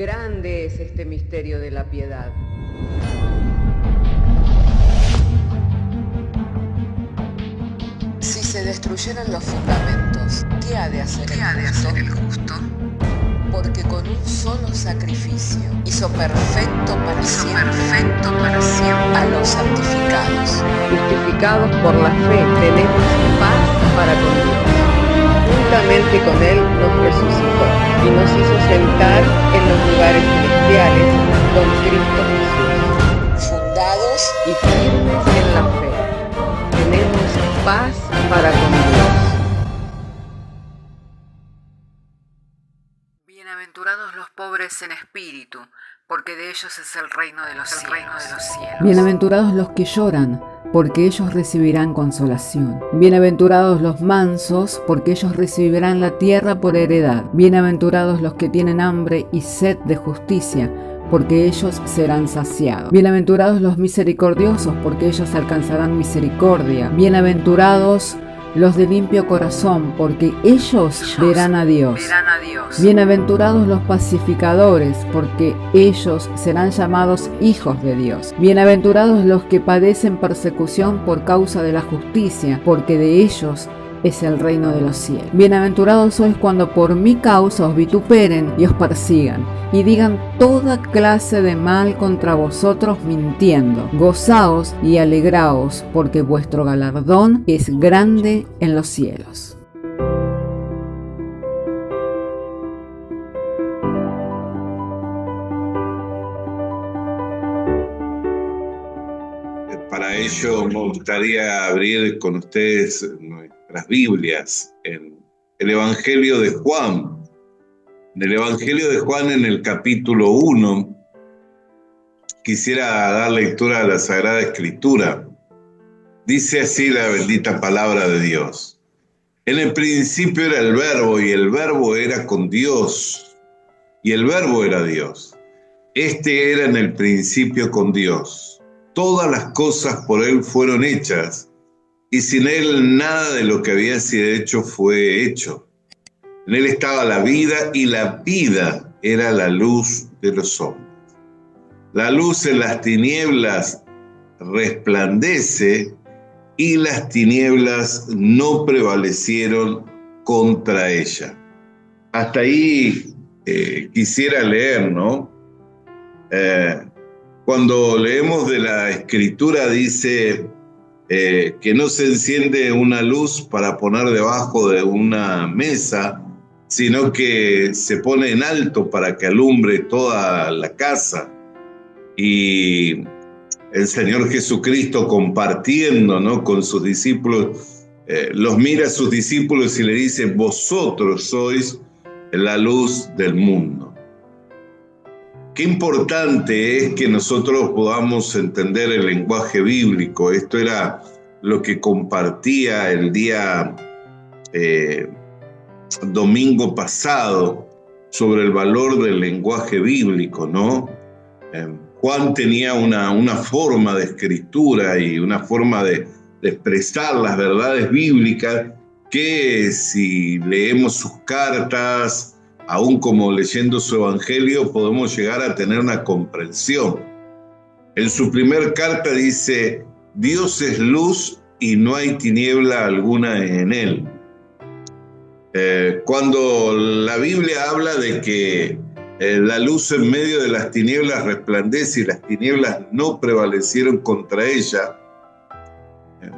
Grande es este misterio de la piedad. Si se destruyeran los fundamentos, ¿qué ha de hacer el justo? Porque con un solo sacrificio hizo perfecto para siempre a los santificados. Justificados por la fe, tenemos paz para con Dios. Juntamente con Él nos resucitó y nos hizo sentar en los lugares celestiales con Cristo Jesús. Fundados y firmes en la fe, tenemos paz para con Dios. Bienaventurados los pobres en espíritu, porque de ellos es el reino de los cielos. Bienaventurados los que lloran, porque ellos recibirán consolación. Bienaventurados los mansos, porque ellos recibirán la tierra por heredad. Bienaventurados los que tienen hambre y sed de justicia, porque ellos serán saciados. Bienaventurados los misericordiosos, porque ellos alcanzarán misericordia. Bienaventurados los de limpio corazón, porque ellos verán a Dios. Bienaventurados los pacificadores, porque ellos serán llamados hijos de Dios. Bienaventurados los que padecen persecución por causa de la justicia, porque de ellos es el reino de los cielos. Bienaventurados sois cuando por mi causa os vituperen y os persigan, y digan toda clase de mal contra vosotros mintiendo. Gozaos y alegraos, porque vuestro galardón es grande en los cielos. Para ello me gustaría abrir con ustedes nuestras Biblias en el Evangelio de Juan. En el Evangelio de Juan, en el capítulo 1, quisiera dar lectura a la Sagrada Escritura. Dice así la bendita palabra de Dios. En el principio era el Verbo, y el Verbo era con Dios, y el Verbo era Dios. Este era en el principio con Dios. Todas las cosas por Él fueron hechas, y sin Él nada de lo que había sido hecho fue hecho. En Él estaba la vida, y la vida era la luz de los hombres. La luz en las tinieblas resplandece, y las tinieblas no prevalecieron contra ella. Hasta ahí quisiera leer, ¿no? Cuando leemos de la Escritura dice que no se enciende una luz para poner debajo de una mesa, sino que se pone en alto para que alumbre toda la casa. Y el Señor Jesucristo, compartiendo, ¿no?, con sus discípulos, los mira a sus discípulos y le dice: vosotros sois la luz del mundo. Qué importante es que nosotros podamos entender el lenguaje bíblico. Esto era lo que compartía el día domingo pasado sobre el valor del lenguaje bíblico, ¿no? Juan tenía una forma de escritura y una forma de expresar las verdades bíblicas que, si leemos sus cartas, aún como leyendo su evangelio, podemos llegar a tener una comprensión. En su primer carta dice: Dios es luz y no hay tiniebla alguna en él. Cuando la Biblia habla de que la luz en medio de las tinieblas resplandece y las tinieblas no prevalecieron contra ella,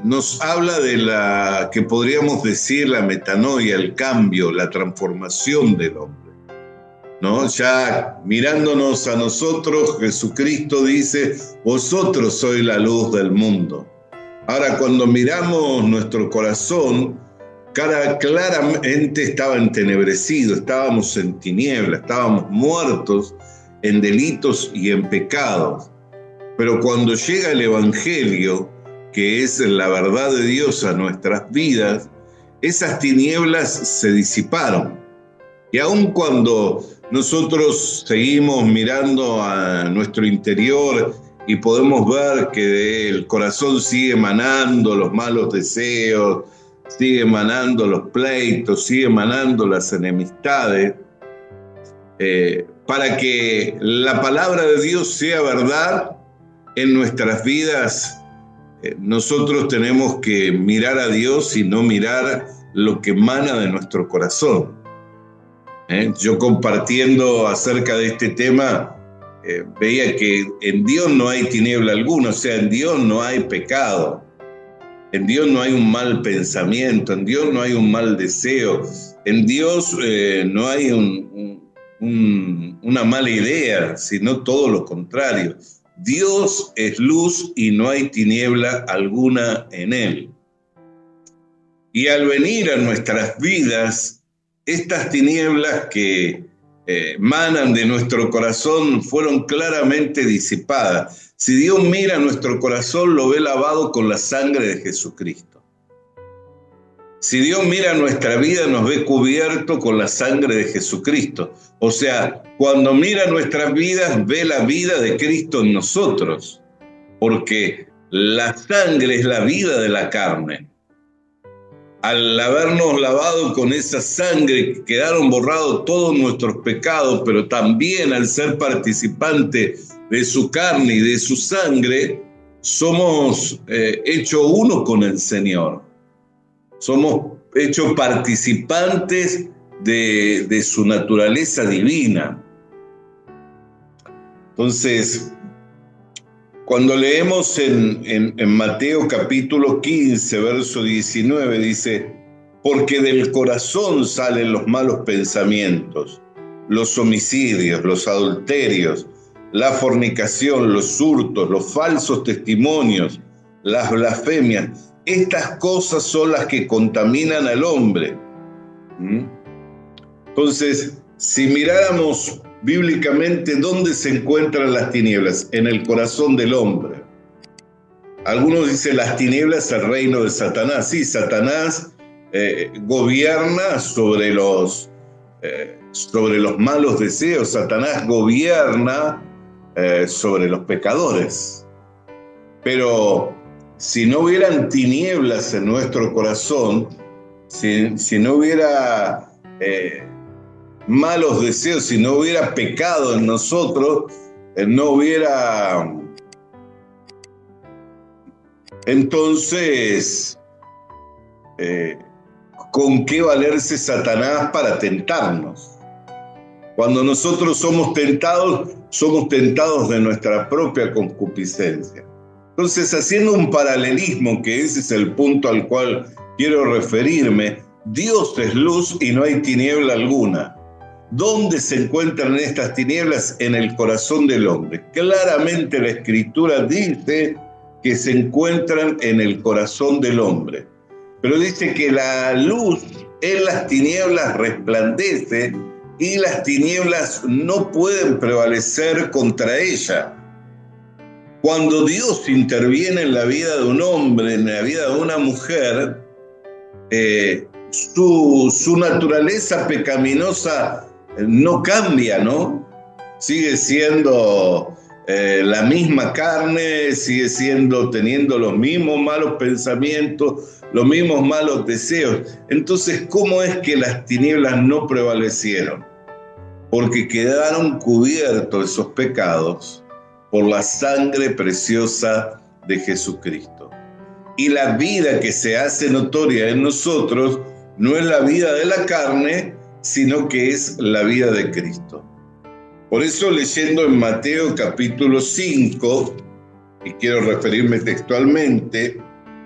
nos habla de la que podríamos decir la metanoia, el cambio, la transformación del hombre, ¿no? Ya mirándonos a nosotros, Jesucristo dice: vosotros sois la luz del mundo. Ahora, cuando miramos nuestro corazón, claramente estaba entenebrecido, estábamos en tinieblas, estábamos muertos en delitos y en pecados. Pero cuando llega el Evangelio, que es la verdad de Dios a nuestras vidas, esas tinieblas se disiparon. Y aun cuando nosotros seguimos mirando a nuestro interior y podemos ver que del corazón sigue emanando los malos deseos, sigue emanando los pleitos, sigue emanando las enemistades, para que la palabra de Dios sea verdad en nuestras vidas, nosotros tenemos que mirar a Dios y no mirar lo que emana de nuestro corazón. Yo compartiendo acerca de este tema, veía que en Dios no hay tiniebla alguna, o sea, en Dios no hay pecado, en Dios no hay un mal pensamiento, en Dios no hay un mal deseo, en Dios no hay una mala idea, sino todo lo contrario. Dios es luz y no hay tiniebla alguna en Él. Y al venir a nuestras vidas, estas tinieblas que emanan de nuestro corazón fueron claramente disipadas. Si Dios mira nuestro corazón, lo ve lavado con la sangre de Jesucristo. Si Dios mira nuestra vida, nos ve cubierto con la sangre de Jesucristo. O sea, cuando mira nuestras vidas, ve la vida de Cristo en nosotros. Porque la sangre es la vida de la carne. Al habernos lavado con esa sangre, quedaron borrados todos nuestros pecados, pero también al ser participante de su carne y de su sangre, somos hechos uno con el Señor. Somos hechos participantes de su naturaleza divina. Entonces, cuando leemos en Mateo capítulo 15, verso 19, dice: porque del corazón salen los malos pensamientos, los homicidios, los adulterios, la fornicación, los hurtos, los falsos testimonios, las blasfemias. Estas cosas son las que contaminan al hombre. Entonces, si miráramos bíblicamente, ¿dónde se encuentran las tinieblas? En el corazón del hombre. Algunos dicen las tinieblas, el reino de Satanás. Sí, Satanás gobierna sobre los malos deseos. Satanás gobierna sobre los pecadores. Pero si no hubieran tinieblas en nuestro corazón, si no hubiera malos deseos, si no hubiera pecado en nosotros, no hubiera... Entonces, ¿con qué valerse Satanás para tentarnos? Cuando nosotros somos tentados de nuestra propia concupiscencia. Entonces, haciendo un paralelismo, que ese es el punto al cual quiero referirme, Dios es luz y no hay tiniebla alguna. ¿Dónde se encuentran estas tinieblas? En el corazón del hombre. Claramente la Escritura dice que se encuentran en el corazón del hombre. Pero dice que la luz en las tinieblas resplandece y las tinieblas no pueden prevalecer contra ella. Cuando Dios interviene en la vida de un hombre, en la vida de una mujer, su naturaleza pecaminosa no cambia, ¿no? Sigue siendo la misma carne, sigue teniendo los mismos malos pensamientos, los mismos malos deseos. Entonces, ¿cómo es que las tinieblas no prevalecieron? Porque quedaron cubiertos esos pecados por la sangre preciosa de Jesucristo. Y la vida que se hace notoria en nosotros no es la vida de la carne, sino que es la vida de Cristo. Por eso, leyendo en Mateo capítulo 5, y quiero referirme textualmente,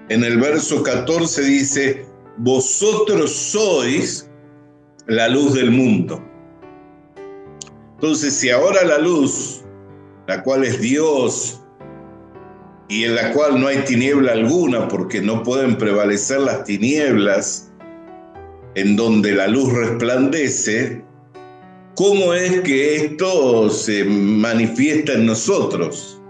en el verso 14 dice: vosotros sois la luz del mundo. Entonces, si ahora la luz, la cual es Dios, y en la cual no hay tiniebla alguna, porque no pueden prevalecer las tinieblas en donde la luz resplandece, ¿cómo es que esto se manifiesta en nosotros?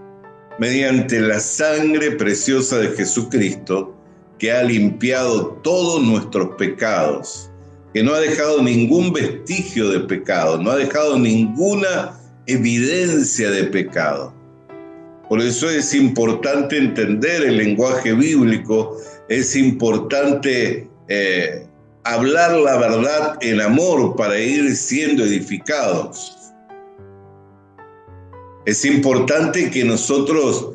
Mediante la sangre preciosa de Jesucristo, que ha limpiado todos nuestros pecados, que no ha dejado ningún vestigio de pecado, no ha dejado ninguna evidencia de pecado. Por eso es importante entender el lenguaje bíblico, es importante hablar la verdad en amor para ir siendo edificados. Es importante que nosotros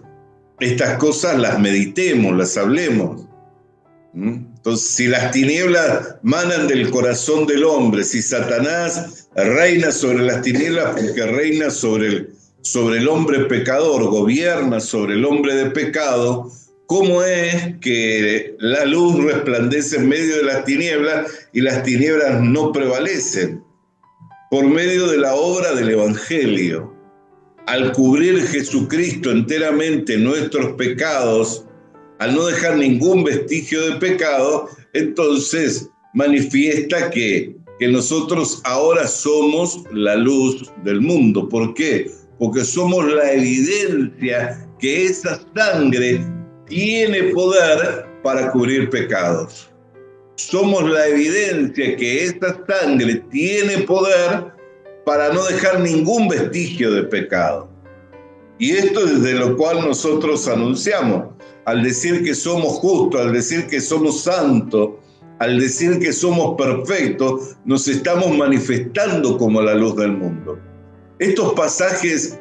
estas cosas las meditemos, las hablemos. Entonces, si las tinieblas manan del corazón del hombre, si Satanás reina sobre las tinieblas porque reina sobre el hombre pecador, gobierna sobre el hombre de pecado, ¿cómo es que la luz resplandece en medio de las tinieblas y las tinieblas no prevalecen? Por medio de la obra del Evangelio. Al cubrir Jesucristo enteramente nuestros pecados, al no dejar ningún vestigio de pecado, entonces manifiesta que nosotros ahora somos la luz del mundo. ¿Por qué? Porque somos la evidencia que esa sangre tiene poder para cubrir pecados. Somos la evidencia que esa sangre tiene poder para no dejar ningún vestigio de pecado. Y esto es de lo cual nosotros anunciamos. Al decir que somos justos, al decir que somos santos, al decir que somos perfectos, nos estamos manifestando como la luz del mundo. Estos pasajes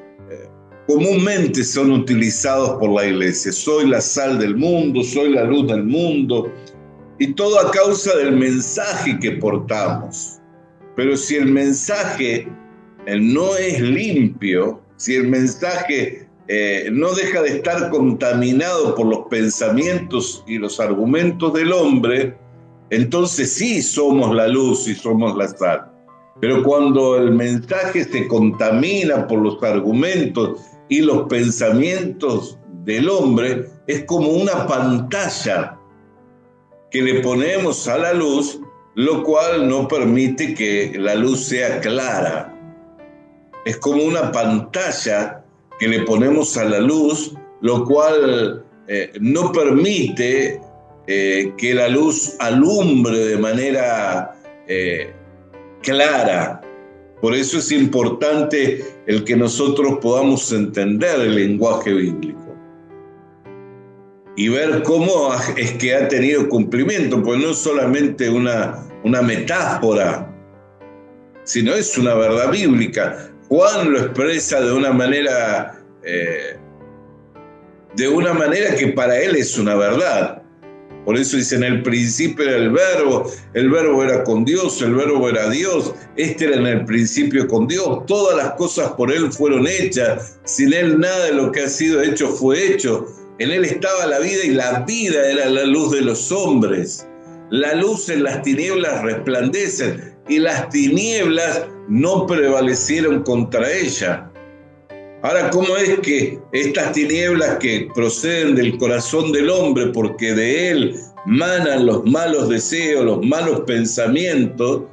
comúnmente son utilizados por la iglesia. Soy la sal del mundo, soy la luz del mundo, y todo a causa del mensaje que portamos. Pero si el mensaje no es limpio, si el mensaje no deja de estar contaminado por los pensamientos y los argumentos del hombre, entonces sí somos la luz y somos la sal. Pero cuando el mensaje se contamina por los argumentos y los pensamientos del hombre, es como una pantalla que le ponemos a la luz, lo cual no permite que la luz sea clara. Es como una pantalla que le ponemos a la luz, lo cual no permite que la luz alumbre de manera clara. Por eso es importante el que nosotros podamos entender el lenguaje bíblico y ver cómo es que ha tenido cumplimiento, pues no es solamente una metáfora, sino es una verdad bíblica. Juan lo expresa de una manera que para él es una verdad. Por eso dice, en el principio era el verbo era con Dios, el verbo era Dios, era en el principio con Dios, todas las cosas por él fueron hechas, sin él nada de lo que ha sido hecho fue hecho. En él estaba la vida y la vida era la luz de los hombres. La luz en las tinieblas resplandecen y las tinieblas no prevalecieron contra ella. Ahora, ¿cómo es que estas tinieblas que proceden del corazón del hombre, porque de él manan los malos deseos, los malos pensamientos,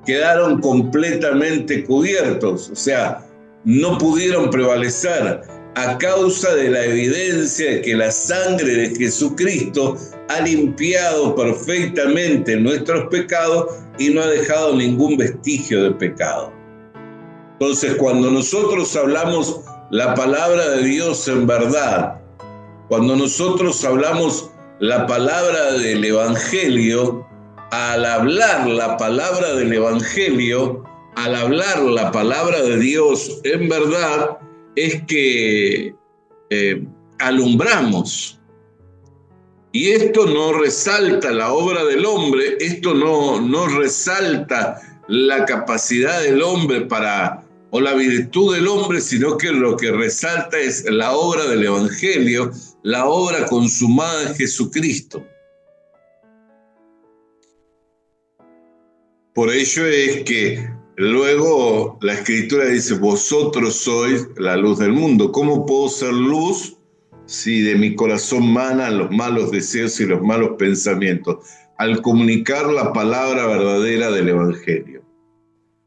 quedaron completamente cubiertos? O sea, no pudieron prevalecer a causa de la evidencia de que la sangre de Jesucristo ha limpiado perfectamente nuestros pecados y no ha dejado ningún vestigio de pecado. Entonces, cuando nosotros hablamos la palabra de Dios en verdad, cuando nosotros hablamos la palabra del Evangelio, al hablar la palabra del Evangelio, al hablar la palabra de Dios en verdad, es que alumbramos. Y esto no resalta la obra del hombre, esto no resalta la capacidad del hombre o la virtud del hombre, sino que lo que resalta es la obra del Evangelio, la obra consumada de Jesucristo. Por ello es que luego la Escritura dice, vosotros sois la luz del mundo. ¿Cómo puedo ser luz si de mi corazón manan los malos deseos y los malos pensamientos? Al comunicar la palabra verdadera del Evangelio.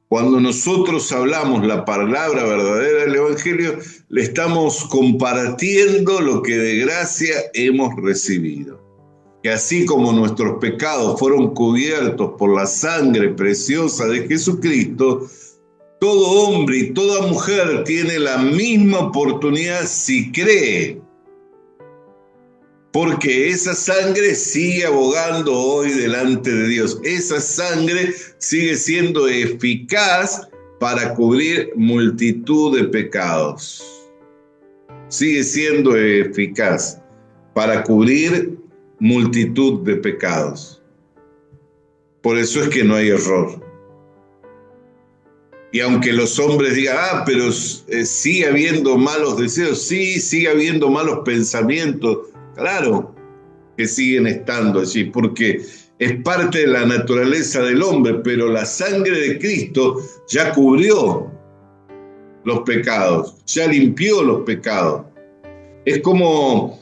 Cuando nosotros hablamos la palabra verdadera del Evangelio, le estamos compartiendo lo que de gracia hemos recibido. Que así como nuestros pecados fueron cubiertos por la sangre preciosa de Jesucristo, todo hombre y toda mujer tiene la misma oportunidad si cree. porque esa sangre sigue abogando hoy delante de Dios. Esa sangre sigue siendo eficaz para cubrir multitud de pecados. Sigue siendo eficaz para cubrir multitud de pecados. Por eso es que no hay error. Y aunque los hombres digan, pero sigue habiendo malos deseos, sí, sigue habiendo malos pensamientos, claro que siguen estando allí, porque es parte de la naturaleza del hombre, pero la sangre de Cristo ya cubrió los pecados, ya limpió los pecados. Es como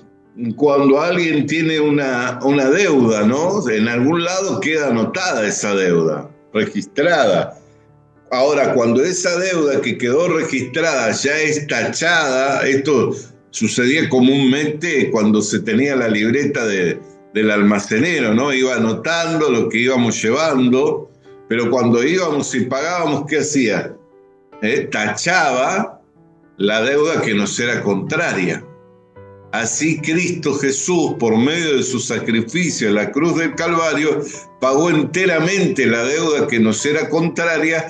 cuando alguien tiene una deuda, ¿no? En algún lado queda anotada esa deuda, registrada. Ahora, cuando esa deuda que quedó registrada ya es tachada, esto sucedía comúnmente cuando se tenía la libreta del almacenero, ¿no? Iba anotando lo que íbamos llevando, pero cuando íbamos y pagábamos, ¿qué hacía? Tachaba la deuda que nos era contraria. Así Cristo Jesús, por medio de su sacrificio en la cruz del Calvario, pagó enteramente la deuda que nos era contraria,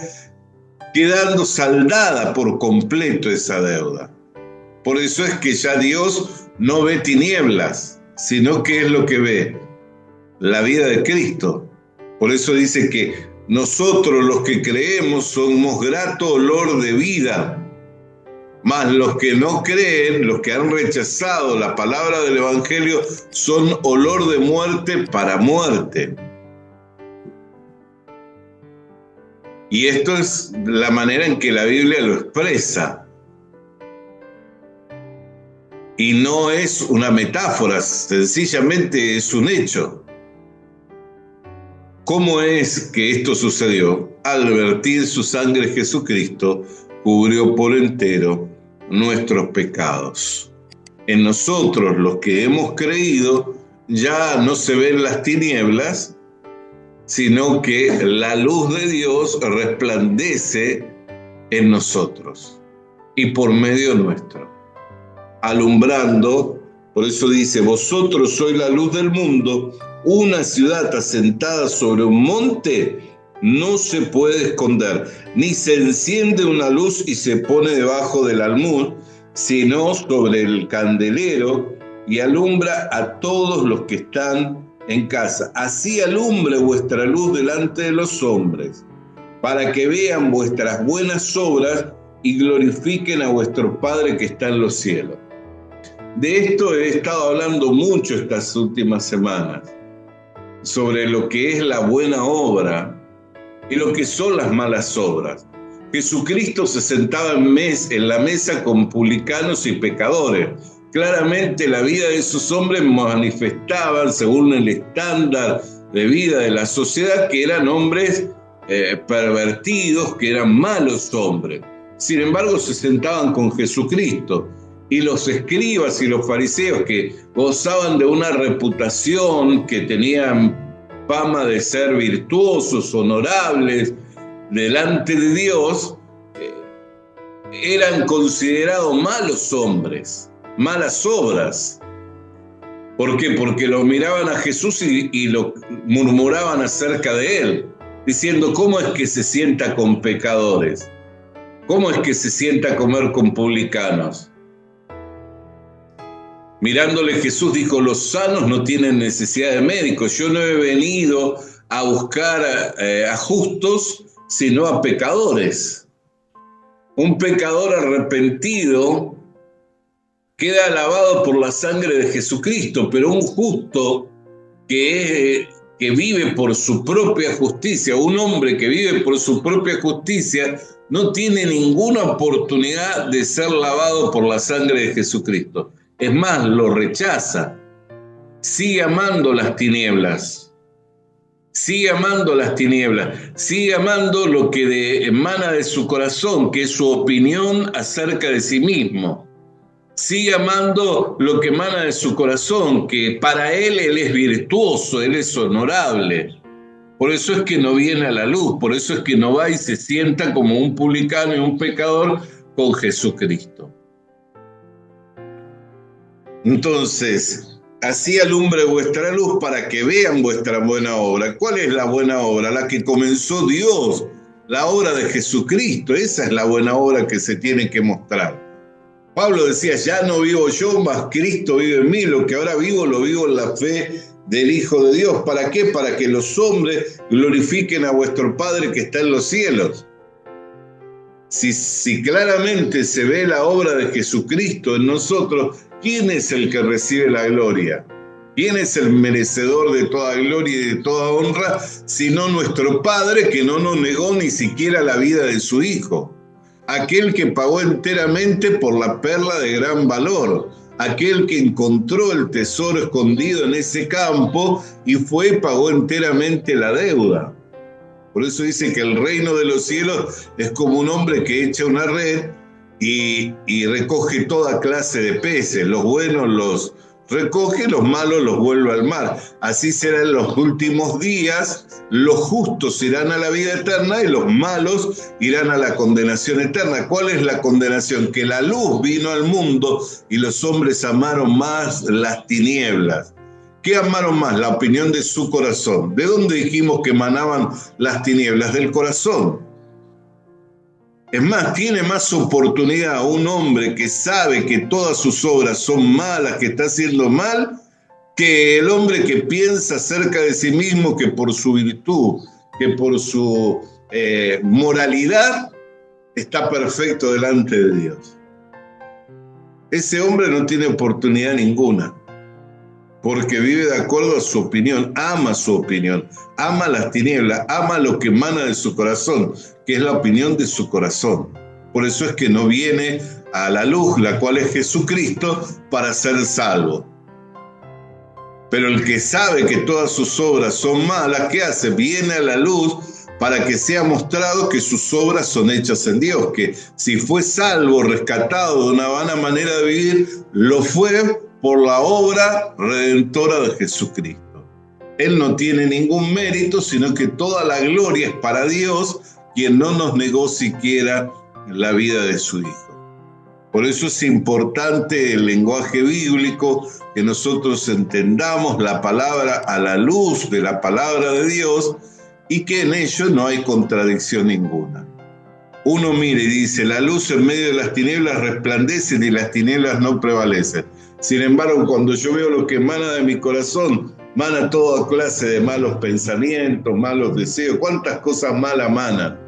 quedando saldada por completo esa deuda. Por eso es que ya Dios no ve tinieblas, sino que es lo que ve, la vida de Cristo. Por eso dice que nosotros los que creemos somos grato olor de vida, mas los que no creen, los que han rechazado la palabra del Evangelio, son olor de muerte para muerte. Y esto es la manera en que la Biblia lo expresa. Y no es una metáfora, sencillamente es un hecho. ¿Cómo es que esto sucedió? Al vertir su sangre Jesucristo, cubrió por entero nuestros pecados. En nosotros, los que hemos creído, ya no se ven las tinieblas, sino que la luz de Dios resplandece en nosotros y por medio nuestro, alumbrando. Por eso dice, vosotros sois la luz del mundo. Una ciudad asentada sobre un monte no se puede esconder, ni se enciende una luz y se pone debajo del almud, sino sobre el candelero, y alumbra a todos los que están en casa. Así alumbre vuestra luz delante de los hombres, para que vean vuestras buenas obras y glorifiquen a vuestro Padre que está en los cielos. De esto he estado hablando mucho estas últimas semanas, sobre lo que es la buena obra y lo que son las malas obras. Jesucristo se sentaba en la mesa con publicanos y pecadores. Claramente la vida de esos hombres manifestaban, según el estándar de vida de la sociedad, que eran hombres pervertidos, que eran malos hombres. Sin embargo, se sentaban con Jesucristo. Y los escribas y los fariseos, que gozaban de una reputación, que tenían fama de ser virtuosos, honorables delante de Dios, eran considerados malos hombres, malas obras. ¿Por qué? Porque lo miraban a Jesús y lo murmuraban acerca de él, diciendo, ¿cómo es que se sienta con pecadores? ¿Cómo es que se sienta a comer con publicanos? Mirándole Jesús dijo, los sanos no tienen necesidad de médicos. Yo no he venido a buscar a justos, sino a pecadores. Un pecador arrepentido queda lavado por la sangre de Jesucristo, pero un justo que vive por su propia justicia, un hombre que vive por su propia justicia, no tiene ninguna oportunidad de ser lavado por la sangre de Jesucristo. Es más, lo rechaza. Sigue amando las tinieblas. Sigue amando las tinieblas. Sigue amando lo que emana de su corazón, que es su opinión acerca de sí mismo. Sigue amando lo que emana de su corazón, que para él es virtuoso, él es honorable. Por eso es que no viene a la luz, por eso es que no va y se sienta como un publicano y un pecador con Jesucristo. Entonces, así alumbre vuestra luz para que vean vuestra buena obra. ¿Cuál es la buena obra? La que comenzó Dios, la obra de Jesucristo. Esa es la buena obra que se tiene que mostrar. Pablo decía, ya no vivo yo, mas Cristo vive en mí. Lo que ahora vivo, lo vivo en la fe del Hijo de Dios. ¿Para qué? Para que los hombres glorifiquen a vuestro Padre que está en los cielos. Si claramente se ve la obra de Jesucristo en nosotros, ¿quién es el que recibe la gloria? ¿Quién es el merecedor de toda gloria y de toda honra? Sino nuestro Padre, que no nos negó ni siquiera la vida de su Hijo. Aquel que pagó enteramente por la perla de gran valor. Aquel que encontró el tesoro escondido en ese campo y fue y pagó enteramente la deuda. Por eso dice que el reino de los cielos es como un hombre que echa una red y recoge toda clase de peces. Los buenos los recoge, los malos los vuelve al mar. Así será en los últimos días. Los justos irán a la vida eterna y los malos irán a la condenación eterna. ¿Cuál es la condenación? Que la luz vino al mundo y los hombres amaron más las tinieblas. ¿Qué amaron más? La opinión de su corazón. ¿De dónde dijimos que emanaban las tinieblas? Del corazón. Es más, tiene más oportunidad un hombre que sabe que todas sus obras son malas, que está haciendo mal, que el hombre que piensa acerca de sí mismo que por su virtud, que por su moralidad, está perfecto delante de Dios. Ese hombre no tiene oportunidad ninguna. Porque vive de acuerdo a su opinión, ama las tinieblas, ama lo que emana de su corazón, que es la opinión de su corazón. Por eso es que no viene a la luz, la cual es Jesucristo, para ser salvo. Pero el que sabe que todas sus obras son malas, ¿qué hace? Viene a la luz para que sea mostrado que sus obras son hechas en Dios, que si fue salvo, rescatado de una vana manera de vivir, lo fue por la obra redentora de Jesucristo. Él no tiene ningún mérito, sino que toda la gloria es para Dios, quien no nos negó siquiera la vida de su Hijo. Por eso es importante el lenguaje bíblico, que nosotros entendamos la palabra a la luz de la palabra de Dios y que en ello no hay contradicción ninguna. Uno mira y dice, la luz en medio de las tinieblas resplandece y las tinieblas no prevalecen. Sin embargo, cuando yo veo lo que emana de mi corazón, emana toda clase de malos pensamientos, malos deseos, cuántas cosas malas emanan.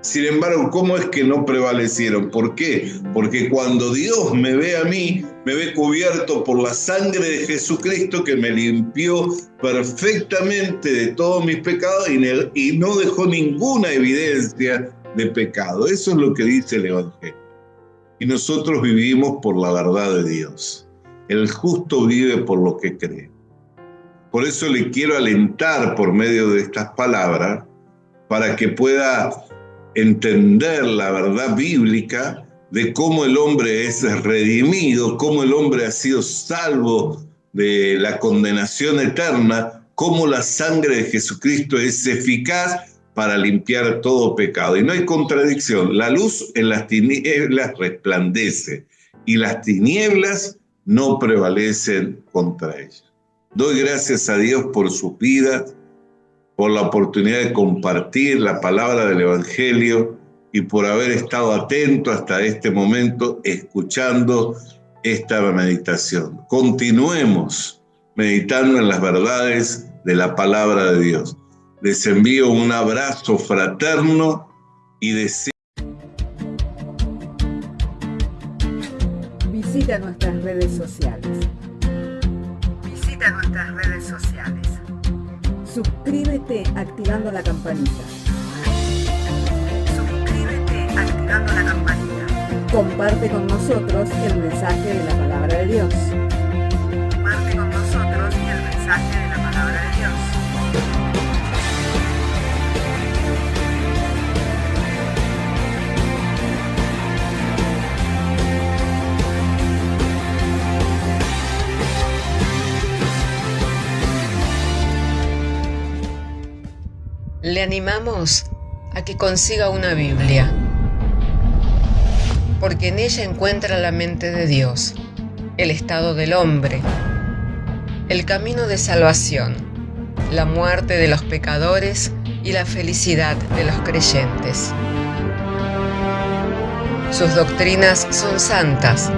Sin embargo, ¿cómo es que no prevalecieron? ¿Por qué? Porque cuando Dios me ve a mí, me ve cubierto por la sangre de Jesucristo que me limpió perfectamente de todos mis pecados y no dejó ninguna evidencia de pecado. Eso es lo que dice el Evangelio. Y nosotros vivimos por la verdad de Dios. El justo vive por lo que cree. Por eso le quiero alentar por medio de estas palabras para que pueda entender la verdad bíblica de cómo el hombre es redimido, cómo el hombre ha sido salvo de la condenación eterna, cómo la sangre de Jesucristo es eficaz para limpiar todo pecado. Y no hay contradicción. La luz en las tinieblas resplandece y las tinieblas no prevalecen contra ella. Doy gracias a Dios por su vida, por la oportunidad de compartir la palabra del Evangelio y por haber estado atento hasta este momento escuchando esta meditación. Continuemos meditando en las verdades de la palabra de Dios. Les envío un abrazo fraterno y deseo. Visita nuestras redes sociales. Suscríbete activando la campanita. Comparte con nosotros el mensaje de la palabra de Dios. Le animamos a que consiga una Biblia, porque en ella encuentra la mente de Dios, el estado del hombre, el camino de salvación, la muerte de los pecadores y la felicidad de los creyentes. Sus doctrinas son santas,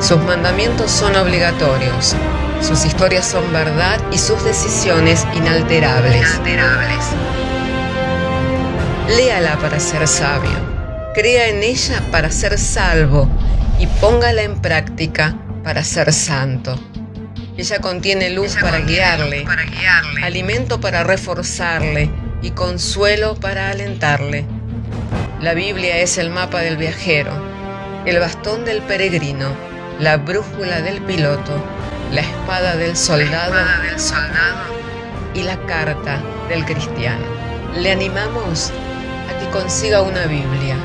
sus mandamientos son obligatorios, sus historias son verdad y sus decisiones inalterables. Léala para ser sabio, crea en ella para ser salvo y póngala en práctica para ser santo. Ella contiene luz para guiarle, alimento para reforzarle y consuelo para alentarle. La Biblia es el mapa del viajero, el bastón del peregrino, la brújula del piloto, la espada del soldado y la carta del cristiano. Le animamos a que consiga una Biblia,